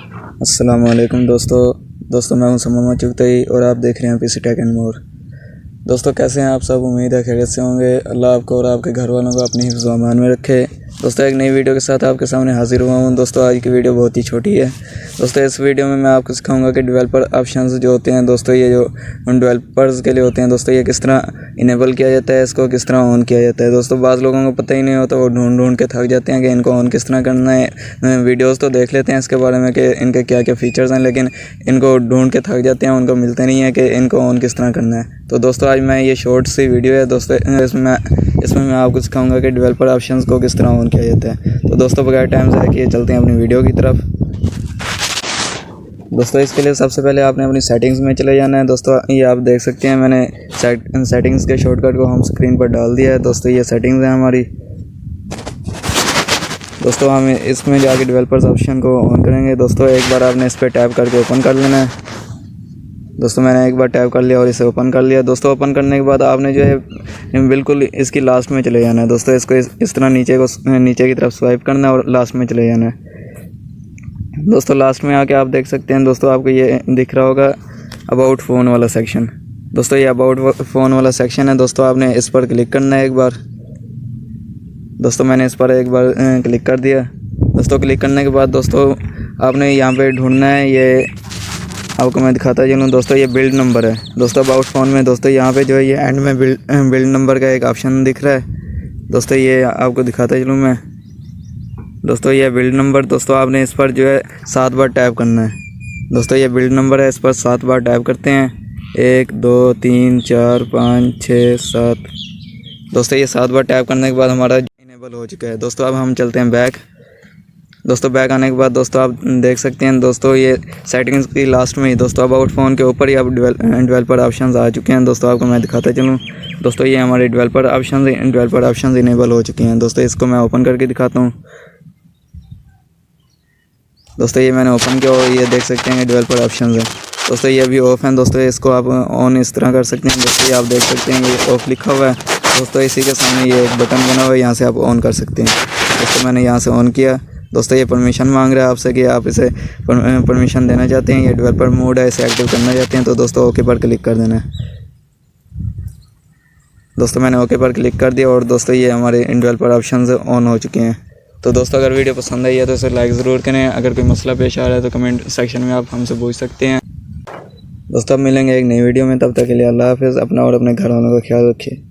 अस्सलामुअलैकुम दोस्तों मैं हूं सममा चुगतई और आप देख रहे हैं पीसी टेक एंड मोर। दोस्तों कैसे हैं आप सब। उम्मीद है खैरियत से होंगे। अल्लाह आपको और आपके घर वालों को अपनी हिफ्ज़ व अमान में रखे। दोस्तों एक नई वीडियो के साथ आपके सामने हाजिर हुआ हूं। दोस्तों आज की वीडियो बहुत ही छोटी है। दोस्तों इस वीडियो में मैं आपको सिखाऊंगा कि डेवलपर ऑप्शंस जो होते हैं दोस्तों, ये जो उन डेवलपर्स के लिए होते हैं दोस्तों, ये किस तरह इनेबल किया जाता है, इसको किस तरह ऑन किया जाता है। दोस्तों बाज़ लोगों को पता ही नहीं होता, वो ढूंढ के थक जाते हैं कि इनको ऑन किस तरह करना है। वीडियोज़ तो देख लेते हैं इसके बारे में कि इनके क्या क्या फ़ीचर्स हैं, लेकिन इनको ढूंढ के थक जाते हैं, उनको मिलते नहीं है कि इनको ऑन किस तरह करना है। तो दोस्तों आज मैं ये शॉर्ट सी वीडियो है दोस्तों, इसमें मैं आपको सिखाऊंगा कि डेवलपर ऑप्शंस को किस तरह ऑन किया जाता है। तो दोस्तों बगैर टाइम ज़ाया किए चलते हैं अपनी वीडियो की तरफ। दोस्तों इसके लिए सबसे पहले आपने अपनी सेटिंग्स में चले जाना है। दोस्तों ये आप देख सकते हैं, मैंने सेटिंग्स के शॉर्टकट को हम स्क्रीन पर डाल दिया है। दोस्तों ये सेटिंग्स हैं हमारी। दोस्तों हम इसमें जाके डेवलपर्स ऑप्शन को ऑन करेंगे। दोस्तों एक बार आपने इस पर टैप करके ओपन कर लेना है। दोस्तों मैंने एक बार टैप कर लिया और इसे ओपन कर लिया। दोस्तों ओपन करने के बाद आपने जो है बिल्कुल इसकी लास्ट में चले जाना है। दोस्तों इसको इस तरह नीचे की तरफ स्वाइप करना है और लास्ट में चले जाना है। दोस्तों लास्ट में आके आप देख सकते हैं दोस्तों, आपको ये दिख रहा होगा अबाउट फ़ोन वाला सेक्शन। दोस्तों ये अबाउट फ़ोन वाला सेक्शन है। दोस्तों आपने इस पर क्लिक करना है एक बार। दोस्तों मैंने इस पर एक बार क्लिक कर दिया। दोस्तों क्लिक करने के बाद दोस्तों आपने यहाँ पे ढूंढना है, ये आपको मैं दिखाता चलूँ। दोस्तों ये बिल्ड नंबर है। दोस्तों अबाउट फ़ोन में दोस्तों यहाँ पे जो है ये एंड में बिल्ड नंबर का एक ऑप्शन दिख रहा है। दोस्तों ये आपको दिखाता चलूँ मैं। दोस्तों ये बिल्ड नंबर, दोस्तों आपने इस पर जो है 7 बार टैप करना है। दोस्तों ये बिल्ड नंबर है, इस पर 7 बार टैप करते हैं। 1 2 3 4 5 6 7। दोस्तों ये 7 बार टैप करने के बाद हमारा इनेबल हो चुका है। दोस्तों अब हम चलते हैं बैक। दोस्तों बैक आने के बाद दोस्तों आप देख सकते हैं दोस्तों, ये सेटिंग्स की लास्ट में ही दोस्तों अबाउट फ़ोन के ऊपर ही अब डेवलपर ऑप्शंस आ चुके हैं। दोस्तों आपको मैं दिखाता चलूँ। दोस्तों ये हमारे डेवलपर ऑप्शंस इनेबल हो चुके हैं। दोस्तों इसको मैं ओपन करके दिखाता हूँ। दोस्तों ये मैंने ओपन किया और ये देख सकते हैं डेवलपर ऑप्शंस हैं। दोस्तों ये अभी ऑफ हैं। दोस्तों इसको आप ऑन इस तरह कर सकते हैं। दोस्तों ये आप देख सकते हैं ये ऑफ लिखा हुआ है। दोस्तों इसी के सामने ये एक बटन बना हुआ है, यहाँ से आप ऑन कर सकते हैं। दोस्तों मैंने यहाँ से ऑन किया। दोस्तों ये परमिशन मांग रहा है आपसे कि आप इसे परमिशन देना चाहते हैं, ये डेवलपर मोड है, इसे एक्टिव करना चाहते हैं। तो दोस्तों ओके पर क्लिक कर देना है। दोस्तों मैंने ओके पर क्लिक कर दिया और दोस्तों ये हमारे डेवलपर ऑप्शंस ऑन हो चुके हैं। तो दोस्तों अगर वीडियो पसंद आई है तो इसे लाइक ज़रूर करें। अगर कोई मसला पेश आ रहा है तो कमेंट सेक्शन में आप हमसे पूछ सकते हैं। दोस्तों अब मिलेंगे एक नई वीडियो में, तब तक के लिए अल्लाह हाफ़िज़। अपना और अपने घर वालों का ख्याल रखिए।